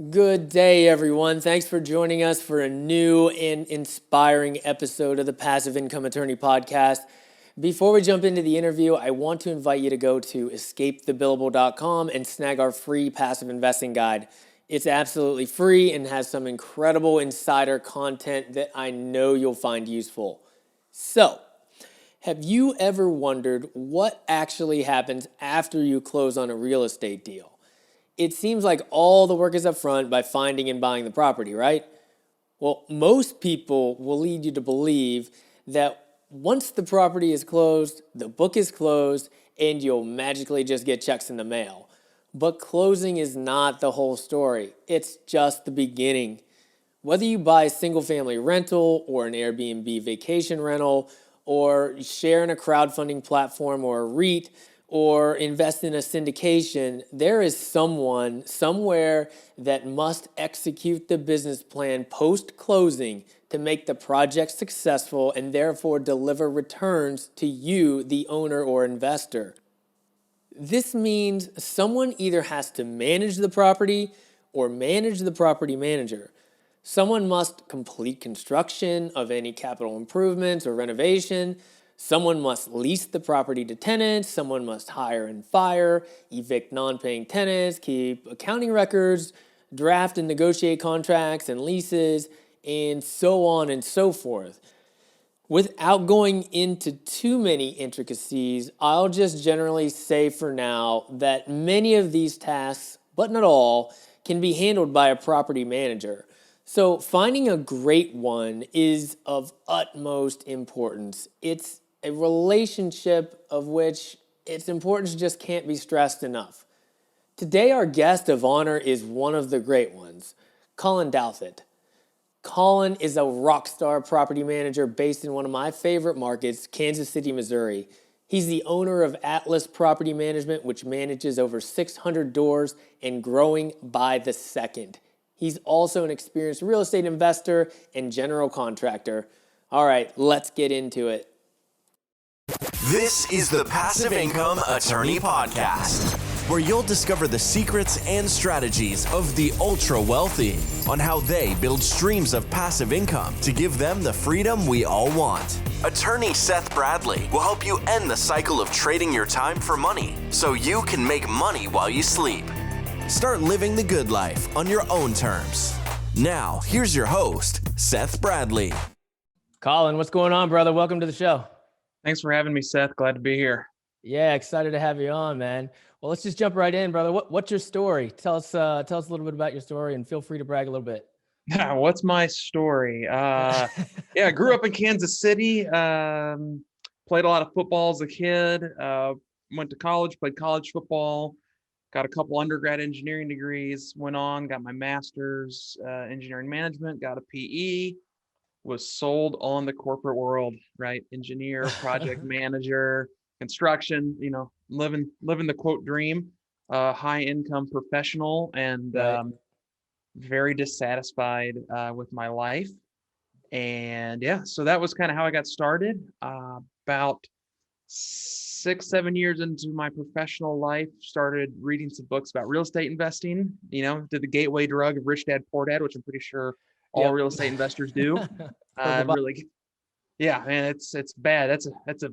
Good day, everyone. Thanks for joining us for a new and inspiring episode of the Passive Income Attorney Podcast. Before we jump into the interview, I want to invite you to go to escapethebillable.com and snag our free passive investing guide. It's absolutely free and has some incredible insider content that I know you'll find useful. So, have you ever wondered what actually happens after you close on a real estate deal? It seems like all the work is up front by finding and buying the property, right? Well, most people will lead you to believe that once the property is closed, the book is closed, and you'll magically just get checks in the mail. But closing is not the whole story. It's just the beginning. Whether you buy a single-family rental or an Airbnb vacation rental, or share in a crowdfunding platform or a REIT, or invest in a syndication, there is someone somewhere that must execute the business plan post-closing to make the project successful and therefore deliver returns to you, the owner or investor. This means someone either has to manage the property or manage the property manager. Someone must complete construction of any capital improvements or renovation. Someone must lease the property to tenants. Someone must hire and fire, evict non-paying tenants, keep accounting records, draft and negotiate contracts and leases, and so on and so forth. Without going into too many intricacies, I'll just generally say for now that many of these tasks, but not all, can be handled by a property manager. So finding a great one is of utmost importance. It's a relationship of which its importance just can't be stressed enough. Today, our guest of honor is one of the great ones, Colin Douthit. Colin is a rock star property manager based in one of my favorite markets, Kansas City, Missouri. He's the owner of Atlas Property Management, which manages over 600 doors and growing by the second. He's also an experienced real estate investor and general contractor. All right, let's get into it. This is the Passive Income Attorney Podcast, where you'll discover the secrets and strategies of the ultra wealthy on how they build streams of passive income to give them the freedom we all want. Attorney Seth Bradley will help you end the cycle of trading your time for money so you can make money while you sleep. Start living the good life on your own terms. Now, here's your host, Seth Bradley. Colin, what's going on, brother? Welcome to the show. Thanks for having me, Seth. Glad to be here. Yeah, excited to have you on, man. Well, let's just jump right in, brother. What's your story? Tell us a little bit about your story, and feel free to brag a little bit. What's my story? I grew up in Kansas City. Played a lot of football as a kid. Went to college, played college football. Got a couple undergrad engineering degrees. Went on, got my master's engineering management. Got a PE. Was sold on the corporate world, right? Engineer, project manager, construction, living the quote dream, high income professional, and Right. Very dissatisfied with my life. And so that was kind of how I got started. About 6-7 years into my professional life, started reading some books about real estate investing, did the gateway drug of Rich Dad, Poor Dad, which I'm pretty sure all real estate investors do. Really, man, it's bad. That's a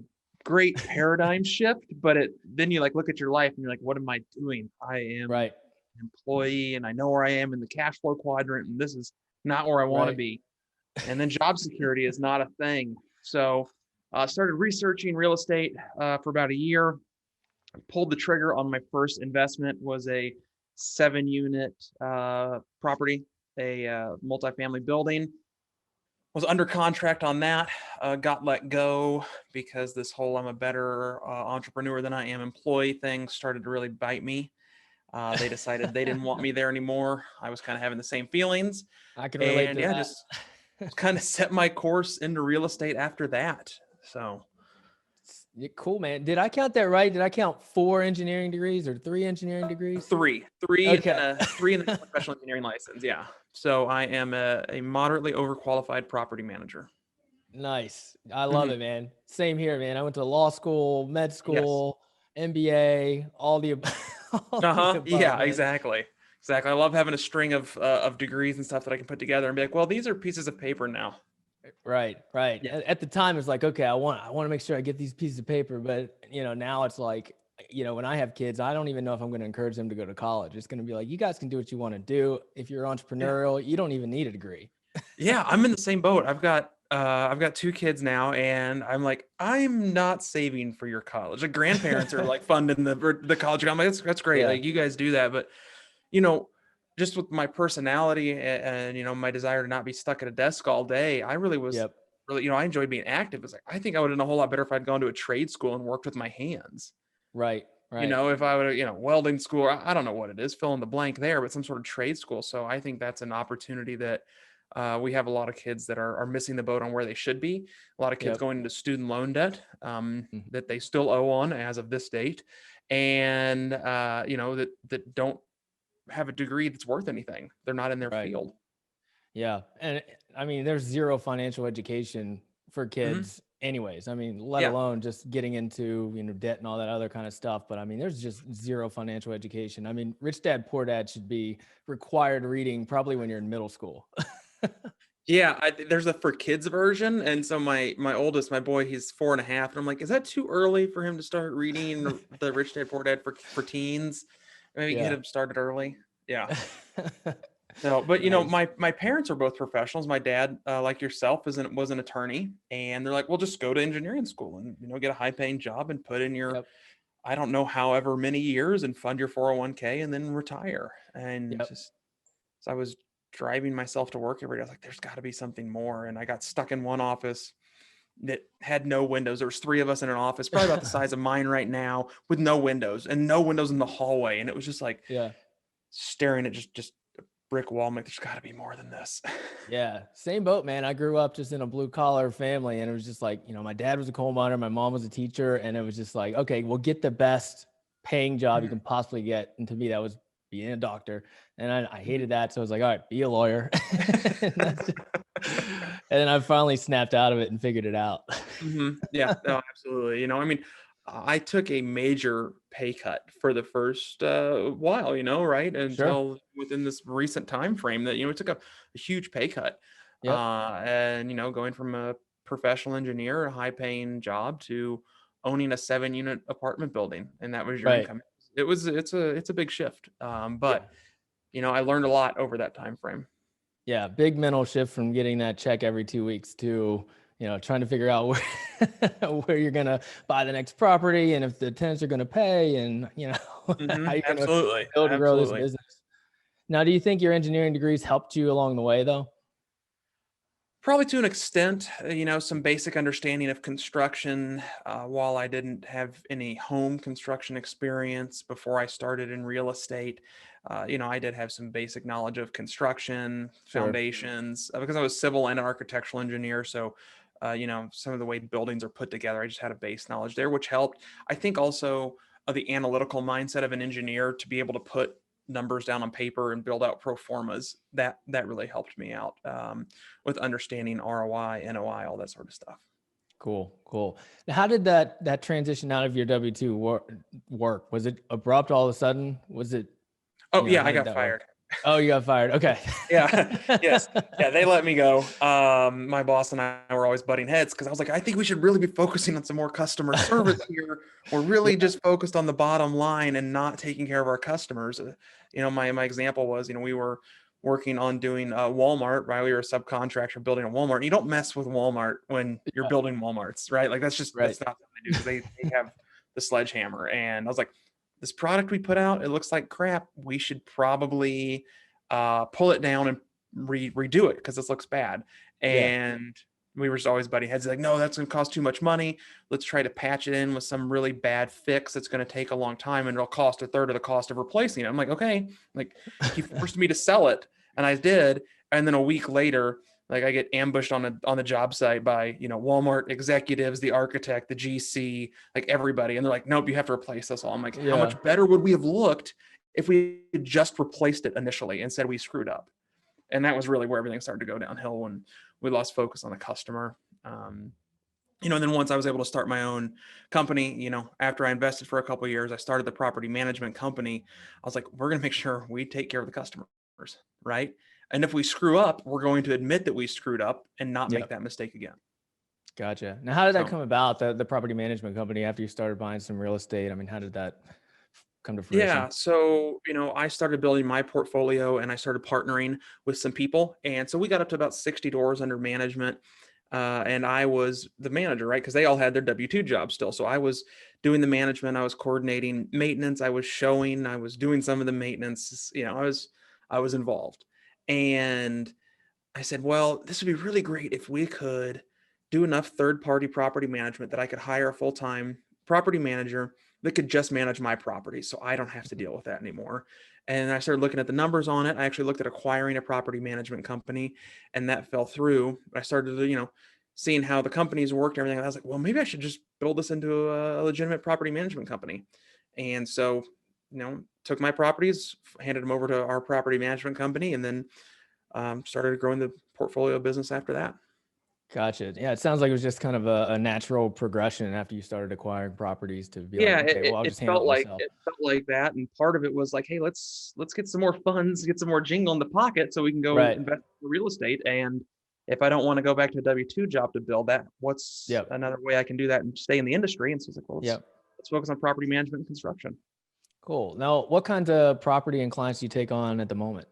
great paradigm shift, but then you look at your life and you're like, what am I doing? I am Right. an employee and I know where I am in the cash flow quadrant, and this is not where I want to be. And then job security is not a thing. So I started researching real estate for about a year, pulled the trigger on my first investment, was a 7-unit property, a multifamily building. Was under contract on that, got let go because this whole I'm a better entrepreneur than I am employee thing started to really bite me. They decided they didn't want me there anymore. I was kind of having the same feelings. I can relate to that. Just kind of set my course into real estate after that. So cool, man. Did I count that right? Did I count 4 engineering degrees or 3 engineering degrees? Three, Okay. and three in the professional engineering license. Yeah. So I am a moderately overqualified property manager. Nice. I love it, man. Same here, man. I went to law school, med school, MBA, all the above. Yeah, man. exactly. Exactly. I love having a string of degrees and stuff that I can put together and be like, well, these are pieces of paper now. Right. Yeah. At the time, it's like, okay, I want to make sure I get these pieces of paper, but now it's like, when I have kids, I don't even know if I'm going to encourage them to go to college. It's going to be like, you guys can do what you want to do. If you're Yeah. entrepreneurial, you don't even need a degree. Yeah, I'm in the same boat. I've got two kids now, and I'm like, I'm not saving for your college. Like grandparents are like funding the college. I'm like, that's great. Yeah. Like you guys do that, but you know, just with my personality and my desire to not be stuck at a desk all day, I really was Yep. really I enjoyed being active. It's like I think I would have done a whole lot better if I'd gone to a trade school and worked with my hands. Right. Right. If I would have, welding school, I don't know what it is, fill in the blank there, but some sort of trade school. So I think that's an opportunity that we have a lot of kids that are missing the boat on where they should be. A lot of kids Yep. going into student loan debt Mhm. that they still owe on as of this date, and that don't have a degree that's worth anything. They're not in their Right. field. Yeah. And I mean, there's zero financial education for Hmm. kids anyways. I mean, let Yeah. alone just getting into, debt and all that other kind of stuff. But I mean, there's just zero financial education. I mean, Rich Dad, Poor Dad should be required reading probably when you're in middle school. Yeah, there's a for kids version, and so my oldest, my boy, he's 4.5, and I'm like, is that too early for him to start reading the Rich Dad Poor Dad for teens? Maybe get Yeah. him started early. Yeah. No, but Nice. my parents are both professionals. My dad, like yourself, was an attorney, and they're like, well, just go to engineering school and get a high paying job and put in your, Yep. I don't know, however many years and fund your 401k and then retire. And Yep. just so I was driving myself to work every day. I was like, there's got to be something more. And I got stuck in one office that had no windows. There was three of us in an office, probably about the size of mine right now, with no windows and no windows in the hallway. And it was just like Yeah. staring at just a brick wall. I'm like, there's got to be more than this. Yeah. Same boat, man. I grew up just in a blue collar family, and it was just like, my dad was a coal miner, my mom was a teacher, and it was just like, okay, we'll get the best paying job you Mhm, can possibly get. And to me, that was being a doctor. And I mhm. hated that. So I was like, all right, be a lawyer. And then I finally snapped out of it and figured it out. Yeah, no, absolutely. I mean, I took a major pay cut for the first while, right Sure. until within this recent time frame that we took a huge pay cut, Yep. and going from a professional engineer, a high paying job, to owning a 7-unit apartment building, and that was your Right. income. It's a big shift, Yeah. but I learned a lot over that time frame. Yeah. Big mental shift from getting that check every 2 weeks to, trying to figure out where, where you're going to buy the next property, and if the tenants are going to pay, and, how you're going to Absolutely, build to grow this absolutely. business. Now, do you think your engineering degrees helped you along the way though? Probably to an extent, some basic understanding of construction. While I didn't have any home construction experience before I started in real estate, I did have some basic knowledge of construction Sure. foundations because I was civil and an architectural engineer. So, some of the way buildings are put together, I just had a base knowledge there, which helped. I think also the analytical mindset of an engineer to be able to put numbers down on paper and build out pro formas that really helped me out with understanding ROI, NOI, all that sort of stuff. Cool. Cool. Now, how did that transition out of your W-2 work? Was it abrupt all of a sudden? Was it, Oh yeah, how I did got that work? fired. Oh, you got fired. Okay. Yeah, yes, yeah, they let me go. My boss and I were always butting heads because I was like, I think we should really be focusing on some more customer service here. We're Yeah. really just focused on the bottom line and not taking care of our customers. My example was, we were working on doing Walmart, right? We were a subcontractor building a Walmart. You don't mess with Walmart when you're Yeah. building Walmarts, right? Like Right. that's not what they do because they have the sledgehammer. And I was like, this product we put out, it looks like crap. We should probably pull it down and redo it because this looks bad. Yeah. And we were just always butting heads like, no, that's going to cost too much money. Let's try to patch it in with some really bad fix that's going to take a long time and it'll cost a third of the cost of replacing it. I'm like, okay, like he forced me to sell it, and I did. And then a week later, like I get ambushed on the job site by Walmart executives, the architect, the GC, like everybody, and they're like, nope, you have to replace this all. I'm like, how Yeah. much better would we have looked if we had just replaced it initially and said we screwed up? And that was really where everything started to go downhill when we lost focus on the customer. And then once I was able to start my own company, after I invested for a couple of years, I started the property management company. I was like, we're going to make sure we take care of the customers, right? And if we screw up, we're going to admit that we screwed up and not make Yep. that mistake again. Gotcha. Now, how did that So, come about, the property management company, after you started buying some real estate? I mean, how did that come to yeah. fruition? So, I started building my portfolio and I started partnering with some people. And so we got up to about 60 doors under management. And I was the manager, right? Because they all had their W-2 jobs still. So I was doing the management, I was coordinating maintenance, I was showing, I was doing some of the maintenance, I was involved. And I said, well, this would be really great if we could do enough third-party property management that I could hire a full-time property manager that could just manage my property so I don't have to deal with that anymore. And I started looking at the numbers on it. I actually looked at acquiring a property management company, and that fell through. I started, seeing how the companies worked and everything. I was like, well, maybe I should just build this into a legitimate property management company. And so, took my properties, handed them over to our property management company, and then started growing the portfolio business after that. Gotcha. Yeah, it sounds like it was just kind of a natural progression after you started acquiring properties to be like, Yeah, okay, well, I'll it just handle felt it like myself. that, and part of it was like, hey, let's get some more funds, get some more jingle in the pocket, so we can go Right. invest in real estate. And if I don't want to go back to a W-2 job to build that, what's Yep. another way I can do that and stay in the industry? And so it's like, well, let's Yep. let's focus on property management and construction. Cool. Now, what kinds of property and clients do you take on at the moment?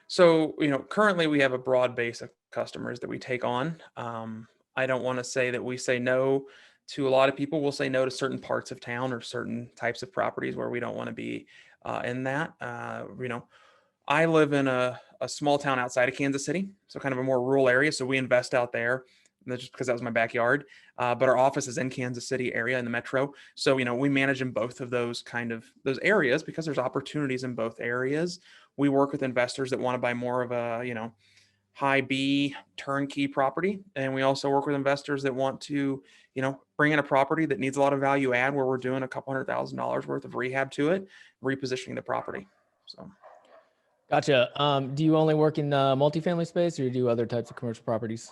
So, currently we have a broad base of customers that we take on. I don't want to say that we say no to a lot of people. We'll say no to certain parts of town or certain types of properties where we don't want to be in that. I live in a small town outside of Kansas City, so kind of a more rural area. So we invest out there. And that's just because that was my backyard. But our office is in Kansas City area in the metro. So, we manage in both of those areas because there's opportunities in both areas. We work with investors that want to buy more of a, high B turnkey property. And we also work with investors that want to, bring in a property that needs a lot of value add where we're doing a couple $100,000 worth of rehab to it, repositioning the property. So. Gotcha. Do you only work in the multifamily space, or you do other types of commercial properties?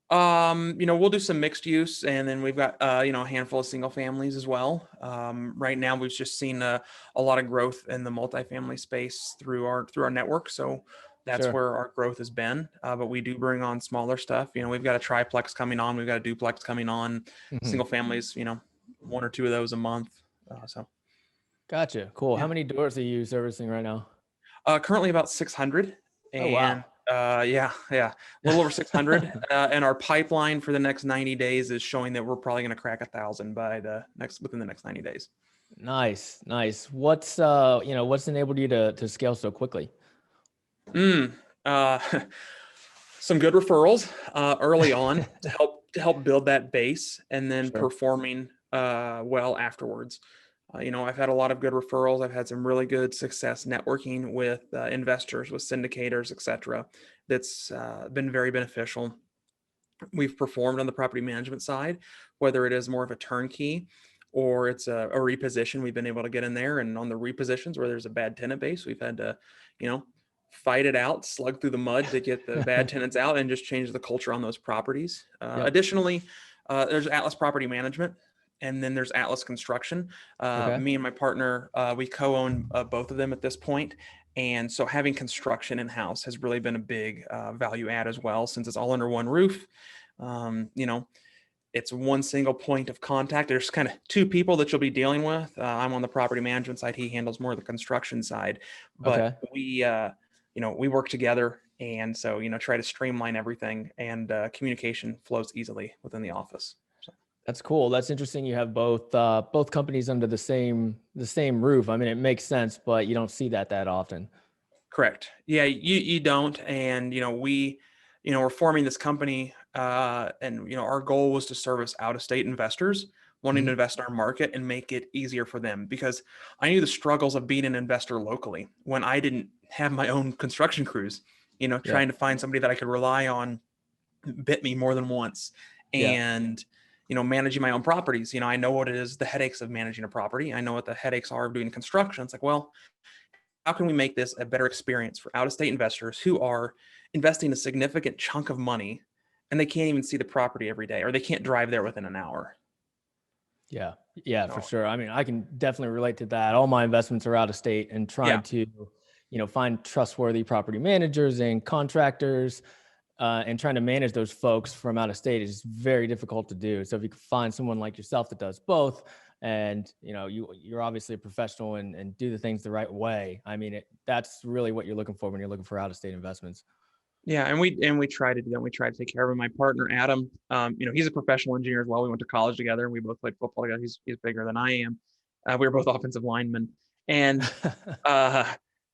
We'll do some mixed use, and then we've got a handful of single families as well. Right now we've just seen a lot of growth in the multifamily space through our network. So that's Sure. where our growth has been. But we do bring on smaller stuff. We've got a triplex coming on, we've got a duplex coming on, Hmm. single families, one or two of those a month. So Gotcha. Cool. How yeah. many doors are you servicing right now? Currently about 600, Oh, and wow. yeah, a little over 600. And our pipeline for the next 90 days is showing that we're probably going to crack 1,000 within the next 90 days. Nice, nice. What's enabled you to scale so quickly? Mm, uh, some good referrals early on to help build that base, and then Sure. performing well afterwards. I've had a lot of good referrals. I've had some really good success networking with investors, with syndicators, etc. That's been very beneficial. We've performed on the property management side, whether it is more of a turnkey or it's a reposition. We've been able to get in there, and on the repositions where there's a bad tenant base, we've had to, you know, fight it out, slug through the mud to get the bad tenants out, and just change the culture on those properties. Yep. Additionally, there's Atlas Property Management, and then there's Atlas Construction. Okay. Me and my partner, we co-own both of them at this point. And so having construction in house has really been a big value add as well, since it's all under one roof. Um, you know, it's one single point of contact. There's kind of two people that you'll be dealing with. I'm on the property management side. He handles more of the construction side, but Okay. we work together. And so, try to streamline everything, and communication flows easily within the office. So. That's cool. That's interesting. You have both companies under the same roof. I mean, it makes sense, but you don't see that often. Correct. Yeah, you don't. And we're forming this company, and our goal was to service out of state investors wanting Mhm. to invest in our market and make it easier for them, because I knew the struggles of being an investor locally when I didn't have my own construction crews. Yeah. Trying to find somebody that I could rely on bit me more than once. Yeah. And managing my own properties, I know what it is, the headaches of managing a property. I know what the headaches are of doing construction. It's like, well, how can we make this a better experience for out-of-state investors who are investing a significant chunk of money and they can't even see the property every day, or they can't drive there within an hour. Yeah. Yeah, for So, sure. I mean, I can definitely relate to that. All my investments are out of state, and yeah. trying to, find trustworthy property managers and contractors, and trying to manage those folks from out of state is very difficult to do. So if you can find someone like yourself that does both, and you're obviously a professional, and do the things the right way. I mean, that's really what you're looking for when you're looking for out of state investments. Yeah, and we try to do that. We try to take care of him. My partner Adam, he's a professional engineer as well. We went to college together, and we both played football together. He's bigger than I am. We were both offensive linemen, and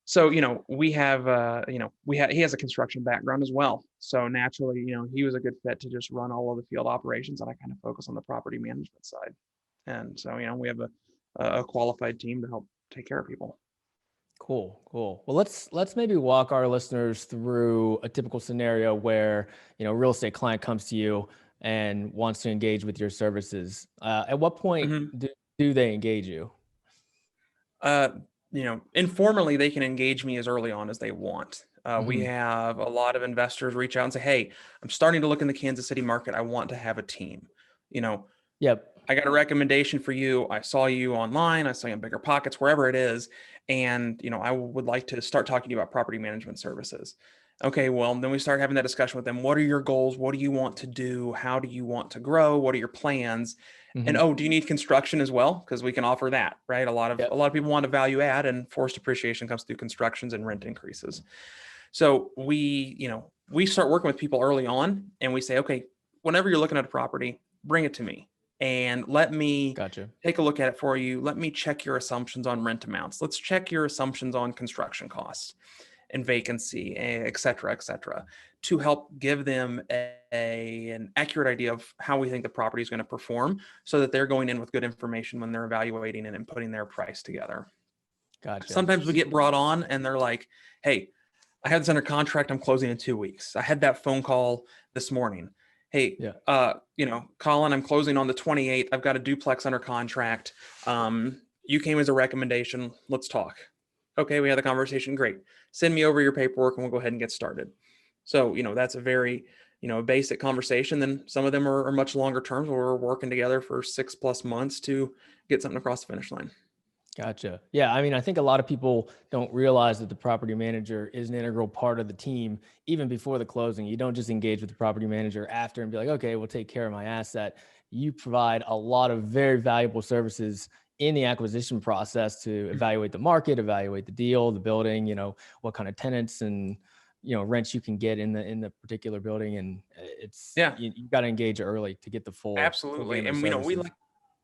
so we have he has a construction background as well. So naturally, he was a good fit to just run all of the field operations, and I kind of focus on the property management side. And so we have a qualified team to help take care of people. Cool. Well, let's maybe walk our listeners through a typical scenario where, a real estate client comes to you and wants to engage with your services. At what point Mm-hmm. do they engage you? Informally, they can engage me as early on as they want. We Mm-hmm. have a lot of investors reach out and say, "Hey, I'm starting to look in the Kansas City market. I want to have a team. You know, Yep. I got a recommendation for you. I saw you online. I saw you in Bigger Pockets, wherever it is, and I would like to start talking to you about property management services." Okay, well, then we start having that discussion with them. What are your goals? What do you want to do? How do you want to grow? What are your plans? And Mm-hmm. oh, do you need construction as well? Because we can offer that, right? Yep. A lot of people want a value add, and forced appreciation comes through constructions and rent increases. So we start working with people early on, and we say, okay, whenever you're looking at a property, bring it to me and let me Gotcha. take a look at it for you. Let me check your assumptions on rent amounts. Let's check your assumptions on construction costs and vacancy, et cetera, to help give them an accurate idea of how we think the property is going to perform, so that they're going in with good information when they're evaluating it and putting their price together. Gotcha. Sometimes we get brought on and they're like, "Hey, I have this under contract. I'm closing in 2 weeks. I had that phone call this morning. Hey, Yeah. Colin, I'm closing on the 28th. I've got a duplex under contract. You came as a recommendation. Let's talk." Okay, we had the conversation. Great. Send me over your paperwork and we'll go ahead and get started. So, that's a very, basic conversation. Then some of them are much longer terms where we're working together for 6+ months to get something across the finish line. Gotcha. Yeah. I mean, I think a lot of people don't realize that the property manager is an integral part of the team, even before the closing. You don't just engage with the property manager after and be like, okay, we'll take care of my asset. You provide a lot of very valuable services in the acquisition process to evaluate the market, evaluate the deal, the building, what kind of tenants and, rents you can get in the particular building. And it's, Yeah, you got to engage early to get the full absolutely. gamut of And, services.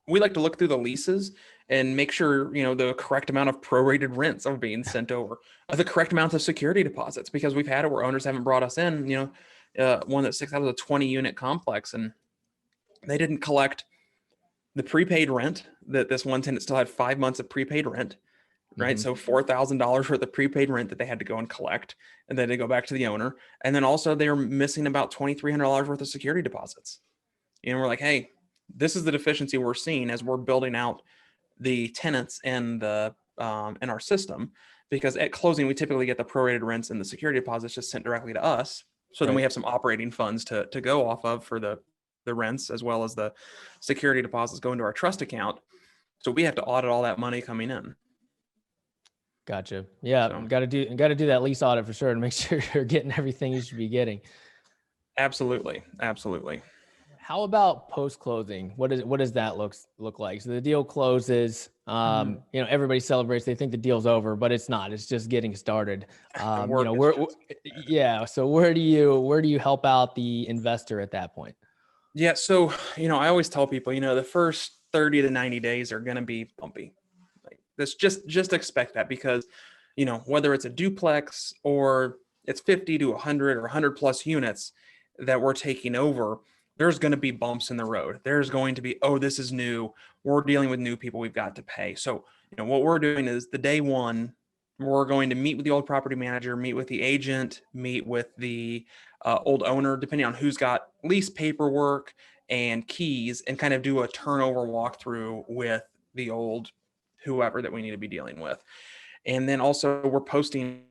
we like to look through the leases and make sure, the correct amount of prorated rents are being sent over, the correct amount of security deposits, because we've had it where owners haven't brought us in, one that sticks out of a 20-unit complex, and they didn't collect the prepaid rent. That this one tenant still had 5 months of prepaid rent, right? Mm-hmm. So $4,000 worth of prepaid rent that they had to go and collect, and then they go back to the owner. And then also they were missing about $2,300 worth of security deposits. And we're like, hey, this is the deficiency we're seeing as we're building out the tenants and the in our system, because at closing we typically get the prorated rents and the security deposits just sent directly to us. So then we Right. have some operating funds to go off of for the rents, as well as the security deposits go into our trust account. So we have to audit all that money coming in. Gotcha. Yeah. So Got to do that lease audit for sure to make sure you're getting everything you should be getting. absolutely. How about post closing? What does that look like? So the deal closes. Everybody celebrates. They think the deal's over, but it's not. It's just getting started. The work is Yeah. So where do you help out the investor at that point? Yeah. So, I always tell people, the first 30 to 90 days are going to be bumpy. Like this, just expect that, because, whether it's a duplex or it's 50 to 100 or 100 plus units that we're taking over, there's going to be bumps in the road. There's going to be, oh, this is new. We're dealing with new people we've got to pay. So, what we're doing is the day one, we're going to meet with the old property manager, meet with the agent, meet with the old owner, depending on who's got lease paperwork and keys, and kind of do a turnover walkthrough with the old whoever that we need to be dealing with. And then also we're posting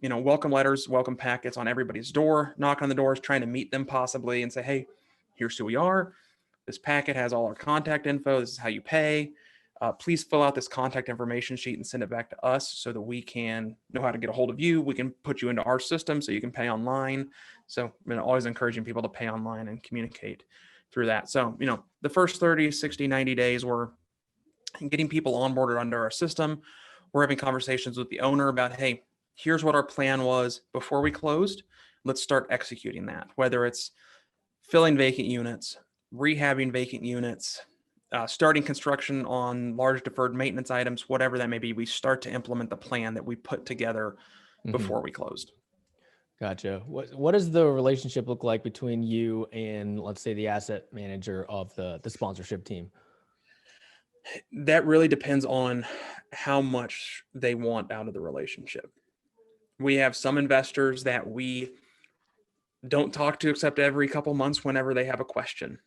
welcome letters, welcome packets on everybody's door, knock on the doors, trying to meet them possibly and say, hey, here's who we are. This packet has all our contact info. This is how you pay. Please fill out this contact information sheet and send it back to us so that we can know how to get a hold of you. We can put you into our system so you can pay online. So I'm always encouraging people to pay online and communicate through that. So, the first 30, 60, 90 days, we're getting people onboarded under our system. We're having conversations with the owner about, hey, here's what our plan was before we closed. Let's start executing that, whether it's filling vacant units, rehabbing vacant units, starting construction on large deferred maintenance items, whatever that may be. We start to implement the plan that we put together before we closed. Gotcha. What does the relationship look like between you and, let's say, the asset manager of the sponsorship team? That really depends on how much they want out of the relationship. We have some investors that we don't talk to except every couple months whenever they have a question,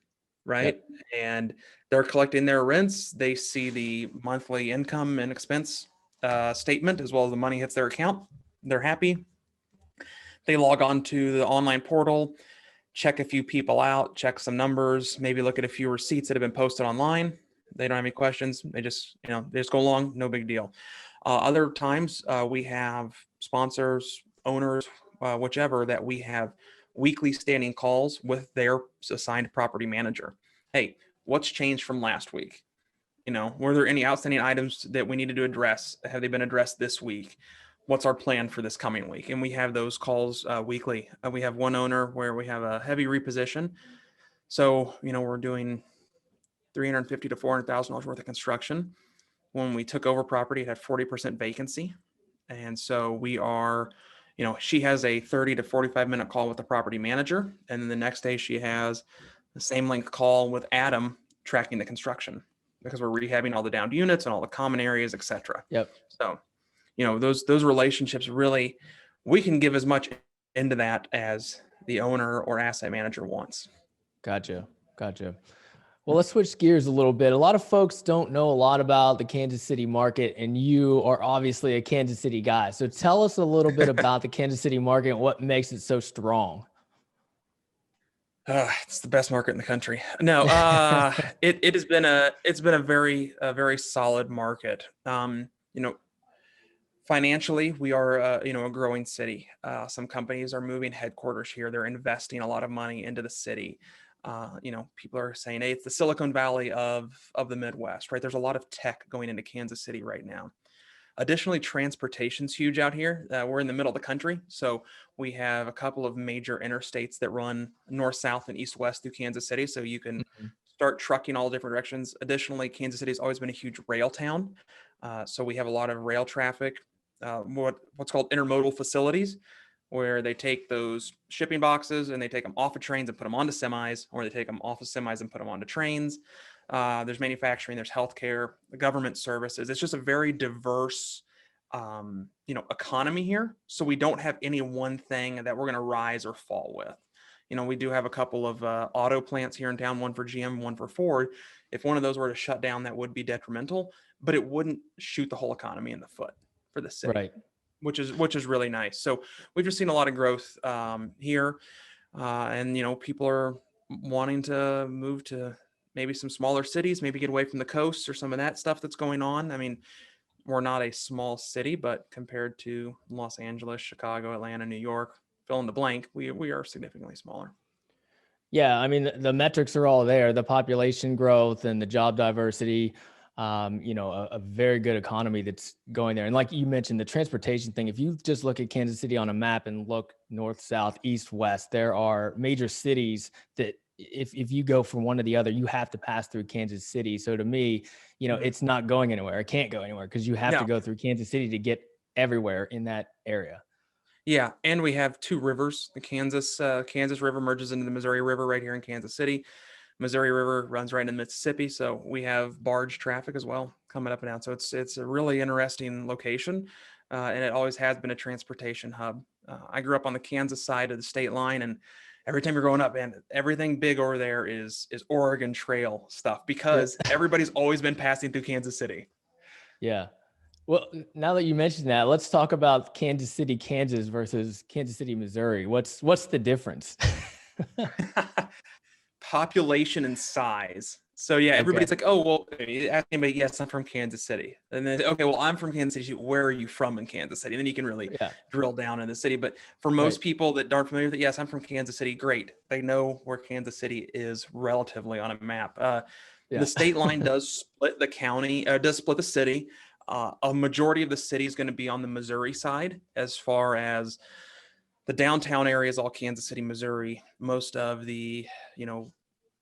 right? Yep. And they're collecting their rents. They see the monthly income and expense statement as well as the money hits their account. They're happy. They log on to the online portal, check a few people out, check some numbers, maybe look at a few receipts that have been posted online. They don't have any questions. They just go along. No big deal. Other times we have sponsors, owners, whichever, that we have weekly standing calls with their assigned property manager. Hey, what's changed from last week? Were there any outstanding items that we needed to address? Have they been addressed this week? What's our plan for this coming week? And we have those calls weekly. We have one owner where we have a heavy reposition. So, we're doing $350,000 to $400,000 worth of construction. When we took over property, it had 40% vacancy. And so we are, she has a 30 to 45 minute call with the property manager. And then the next day she has the same length call with Adam tracking the construction because we're rehabbing all the downed units and all the common areas, et cetera. Yep. So, those relationships really, we can give as much into that as the owner or asset manager wants. Gotcha. Well, let's switch gears a little bit. A lot of folks don't know a lot about the Kansas City market, and you are obviously a Kansas City guy. So tell us a little bit about the Kansas City market and what makes it so strong. It's the best market in the country. No, it has been a very solid market. Financially, we are a growing city. Some companies are moving headquarters here. They're investing a lot of money into the city. People are saying, hey, it's the Silicon Valley of the Midwest, right? There's a lot of tech going into Kansas City right now. Additionally, transportation's huge out here. We're in the middle of the country, so we have a couple of major interstates that run north, south, and east, west through Kansas City, so you can start trucking all different directions. Additionally, Kansas City has always been a huge rail town, so we have a lot of rail traffic, what's called intermodal facilities, where they take those shipping boxes and they take them off of trains and put them onto semis, or they take them off of semis and put them onto trains. There's manufacturing, there's healthcare, the government services. It's just a very diverse, economy here. So we don't have any one thing that we're going to rise or fall with. We do have a couple of auto plants here in town, one for GM, one for Ford. If one of those were to shut down, that would be detrimental, but it wouldn't shoot the whole economy in the foot for the city. Right. Which is really nice. So we've just seen a lot of growth here, and people are wanting to move to maybe some smaller cities, maybe get away from the coast or some of that stuff that's going on. I mean, we're not a small city, but compared to Los Angeles, Chicago, Atlanta, New York, fill in the blank, we are significantly smaller. Yeah, I mean, the metrics are all there, the population growth and the job diversity, a very good economy that's going there. And like you mentioned, the transportation thing, if you just look at Kansas City on a map and look north, south, east, west, there are major cities that if you go from one to the other, you have to pass through Kansas City. So to me, it's not going anywhere. It can't go anywhere because you have to go through Kansas City to get everywhere in that area. Yeah, and we have two rivers. The Kansas River merges into the Missouri River right here in Kansas City. Missouri River runs right into Mississippi, so we have barge traffic as well coming up and down. So it's a really interesting location, and it always has been a transportation hub. I grew up on the Kansas side of the state line, and every time you're growing up, man, everything big over there is Oregon Trail stuff because everybody's always been passing through Kansas City. Yeah. Well, now that you mentioned that, let's talk about Kansas City, Kansas versus Kansas City, Missouri. What's the difference? Population and size. So yeah, Okay. everybody's like, oh, well, ask anybody, yes, I'm from Kansas City. And then, okay, well, I'm from Kansas City. Where are you from in Kansas City? And then you can really Yeah. drill down in the city. But for Right. most people that aren't familiar with it, yes, I'm from Kansas City. Great. They know where Kansas City is relatively on a map. The Yeah. state line does split the county, does split the city. A majority of the city is going to be on the Missouri side, as far as the downtown area is all Kansas City, Missouri. Most of the, you know,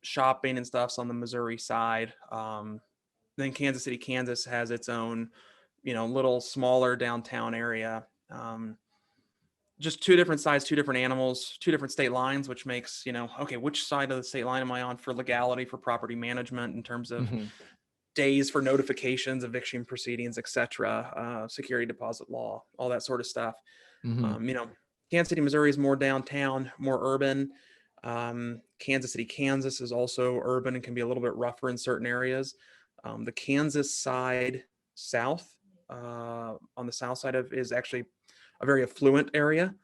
shopping and stuff's on the Missouri side. Then Kansas City, Kansas has its own, little smaller downtown area. Just two different sides, two different animals, two different state lines, which makes, okay, which side of the state line am I on for legality, for property management, in terms of Hmm. days for notifications, eviction proceedings, etc., security deposit law, all that sort of stuff. Hmm. Kansas City, Missouri is more downtown, more urban. Kansas City, Kansas is also urban and can be a little bit rougher in certain areas. The Kansas side south, on the south side of, is actually a very affluent area.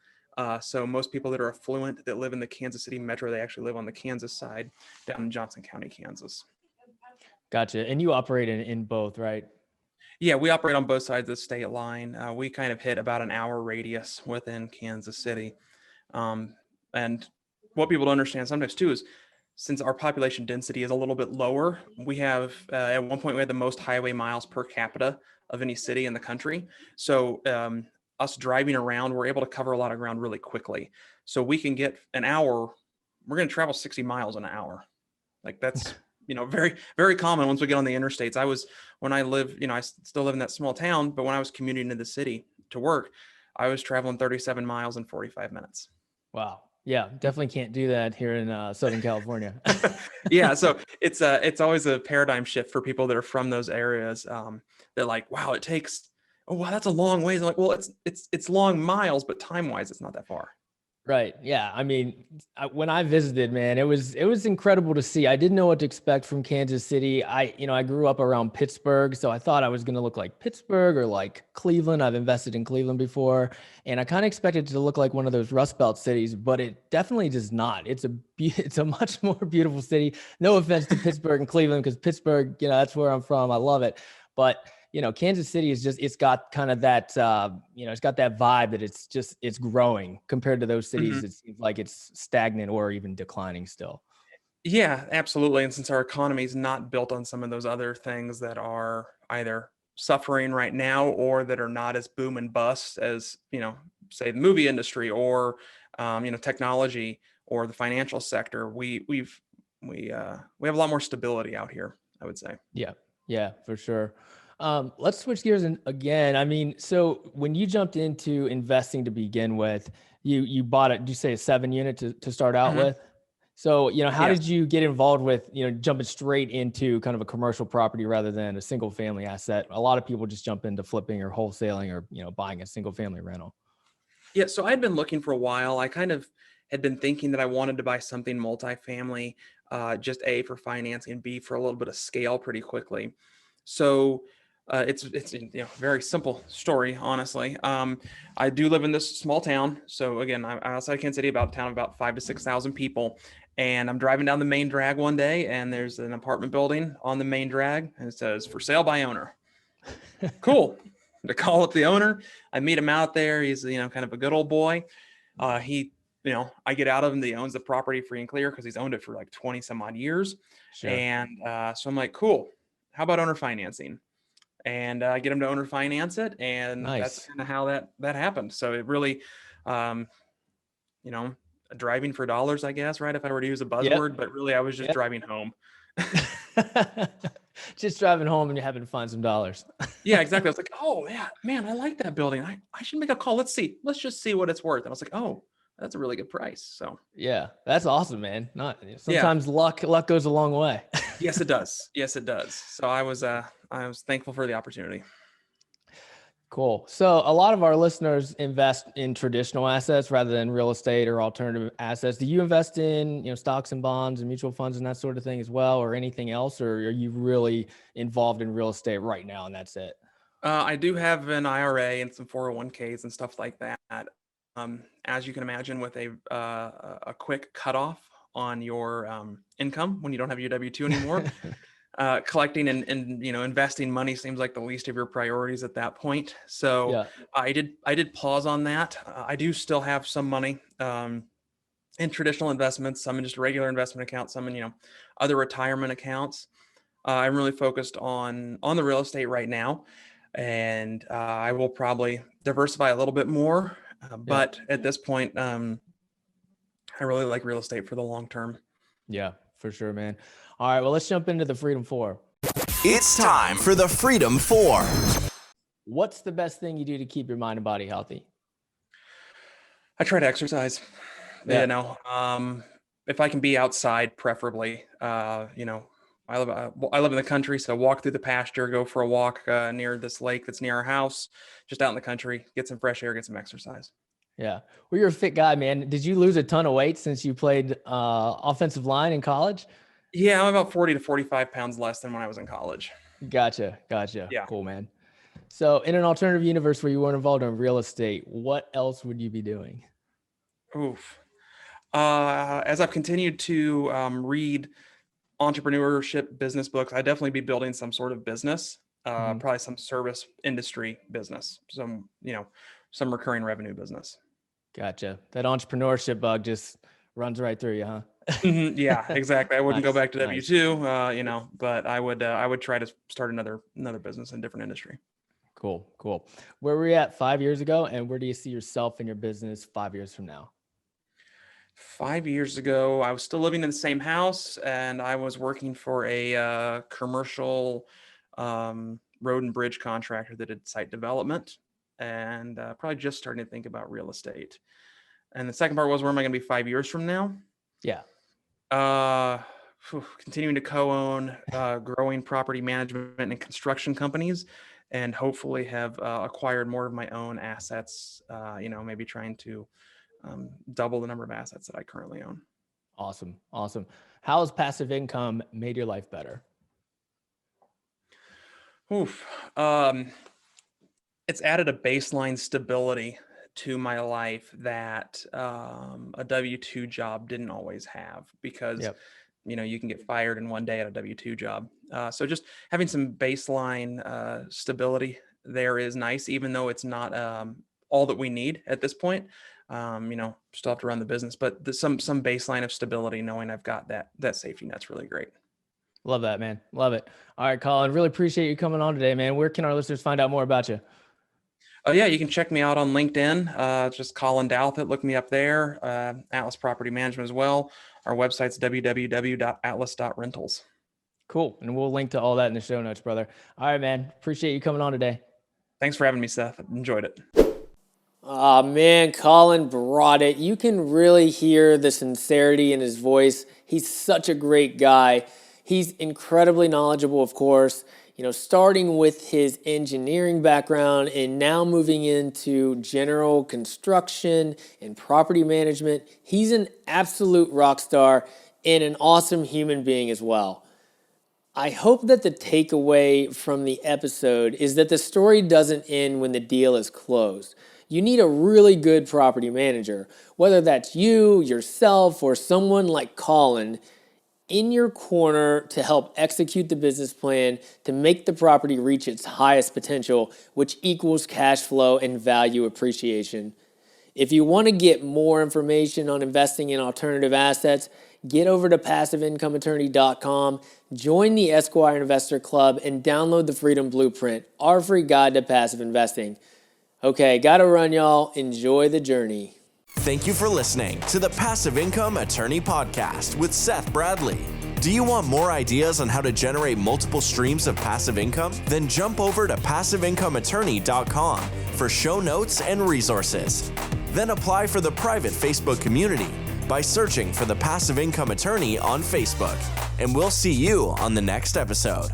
So most people that are affluent that live in the Kansas City metro, they actually live on the Kansas side down in Johnson County, Kansas. Gotcha. And you operate in both, right? Yeah, we operate on both sides of the state line. We kind of hit about an hour radius within Kansas City. And what people don't understand sometimes too is, since our population density is a little bit lower, we have, at one point we had the most highway miles per capita of any city in the country. So us driving around, we're able to cover a lot of ground really quickly. So we can get an hour, we're going to travel 60 miles in an hour. Like that's, very, very common once we get on the interstates. When I live, I still live in that small town, but when I was commuting to the city to work, I was traveling 37 miles in 45 minutes. Wow. Yeah, definitely can't do that here in Southern California. Yeah, so it's always a paradigm shift for people that are from those areas. They're like, wow, it takes, oh wow, that's a long ways. I'm like, well, it's long miles, but time wise, it's not that far. Right. Yeah. I mean, when I visited, man, it was incredible to see. I didn't know what to expect from Kansas City. I grew up around Pittsburgh, so I thought I was going to look like Pittsburgh or like Cleveland. I've invested in Cleveland before, and I kind of expected it to look like one of those Rust Belt cities, but it definitely does not. It's a much more beautiful city. No offense to Pittsburgh and Cleveland, because Pittsburgh, that's where I'm from. I love it, but Kansas City it's got kind of that, it's got that vibe that it's growing compared to those cities. Mhm. It seems like it's stagnant or even declining still. Yeah, absolutely. And since our economy is not built on some of those other things that are either suffering right now or that are not as boom and bust as, say the movie industry or, technology or the financial sector, we have a lot more stability out here, I would say. Yeah. Yeah, for sure. Let's switch gears again. I mean, so when you jumped into investing to begin with, you bought it, did you say a 7 unit to start out Mhm. with? So, how Yes. did you get involved with, jumping straight into kind of a commercial property rather than a single family asset? A lot of people just jump into flipping or wholesaling or, buying a single family rental. Yeah, so I'd been looking for a while. I kind of had been thinking that I wanted to buy something multifamily, just A, for financing, and B, for a little bit of scale pretty quickly. So it's very simple story, honestly. I do live in this small town. So again, I'm outside Kansas City, about a town of about 5 to 6 thousand people. And I'm driving down the main drag one day, and there's an apartment building on the main drag, and it says "for sale by owner." Cool. To call up the owner, I meet him out there. He's kind of a good old boy. I get out of him that he owns the property free and clear because he's owned it for like 20 some odd years. Sure. And so I'm like, cool. How about owner financing? And I get him to owner finance it, and that's Nice. kind of how that happened. So it really, um, you know, driving for dollars, I guess, right? If I were to use a Yep. buzzword, but really I was just Yep. driving home. Just driving home and you happen to find some dollars. Yeah, exactly. I was like, oh yeah, man, I like that building. I should make a call. Let's see. Let's just see what it's worth. And I was like, oh, that's a really good price. So Yeah, that's awesome, man. Not yeah, sometimes luck goes a long way. yes, it does. Yes, it does. So I was thankful for the opportunity. Cool. So a lot of our listeners invest in traditional assets rather than real estate or alternative assets. Do you invest in, stocks and bonds and mutual funds and that sort of thing as well, or anything else, or are you really involved in real estate right now and that's it? I do have an IRA and some 401ks and stuff like that. As you can imagine, with a quick cutoff on your income when you don't have your W-2 anymore, collecting and investing money seems like the least of your priorities at that point. So Yeah. I did pause on that. I do still have some money in traditional investments, some in just regular investment accounts, some in other retirement accounts. I'm really focused on the real estate right now, and I will probably diversify a little bit more. Yeah. But at this point, I really like real estate for the long term. Yeah, for sure, man. All right, well, let's jump into the Freedom 4. It's time for the Freedom 4. What's the best thing you do to keep your mind and body healthy? I try to exercise. Yeah. If I can be outside, preferably. I live in the country, so walk through the pasture, go for a walk near this lake that's near our house, just out in the country, get some fresh air, get some exercise. Yeah. Well, you're a fit guy, man. Did you lose a ton of weight since you played offensive line in college? Yeah, I'm about 40 to 45 pounds less than when I was in college. Gotcha. Yeah. Cool, man. So in an alternative universe where you weren't involved in real estate, what else would you be doing? Oof. As I've continued to read entrepreneurship business books, I'd definitely be building some sort of business, probably some service industry business, some recurring revenue business. Gotcha. That entrepreneurship bug just runs right through you, huh? Yeah, exactly. I wouldn't go back to Nice. W-2, but I would try to start another business in a different industry. Cool. Where were you at 5 years ago, and where do you see yourself in your business 5 years from now? 5 years ago, I was still living in the same house, and I was working for a commercial road and bridge contractor that did site development, and probably just starting to think about real estate. And the second part was, where am I going to be 5 years from now? Yeah. Continuing to co-own growing property management and construction companies, and hopefully have acquired more of my own assets. Maybe trying to double the number of assets that I currently own. Awesome. How has passive income made your life better? It's added a baseline stability to my life that a W-2 job didn't always have, because you can get fired in one day at a W-2 job. So just having some baseline stability there is nice, even though it's not all that we need at this point. Still have to run the business, but some baseline of stability, knowing I've got that safety net's really great. Love that, man. Love it. All right, Colin, really appreciate you coming on today, man. Where can our listeners find out more about you? Oh yeah, you can check me out on LinkedIn. Just Colin Douthit, look me up there. Atlas Property Management as well. Our website's www.atlas.rentals. Cool. And we'll link to all that in the show notes, brother. All right, man. Appreciate you coming on today. Thanks for having me, Seth. Enjoyed it. Oh, man, Colin brought it. You can really hear the sincerity in his voice. He's such a great guy. He's incredibly knowledgeable, of course, starting with his engineering background and now moving into general construction and property management. He's an absolute rock star and an awesome human being as well. I hope that the takeaway from the episode is that the story doesn't end when the deal is closed. You need a really good property manager, whether that's you, yourself, or someone like Colin, in your corner to help execute the business plan to make the property reach its highest potential, which equals cash flow and value appreciation. If you want to get more information on investing in alternative assets, get over to passiveincomeattorney.com, join the Esquire Investor Club, and download the Freedom Blueprint, our free guide to passive investing. Okay, gotta run, y'all. Enjoy the journey. Thank you for listening to the Passive Income Attorney Podcast with Seth Bradley. Do you want more ideas on how to generate multiple streams of passive income? Then jump over to passiveincomeattorney.com for show notes and resources. Then apply for the private Facebook community by searching for the Passive Income Attorney on Facebook. And we'll see you on the next episode.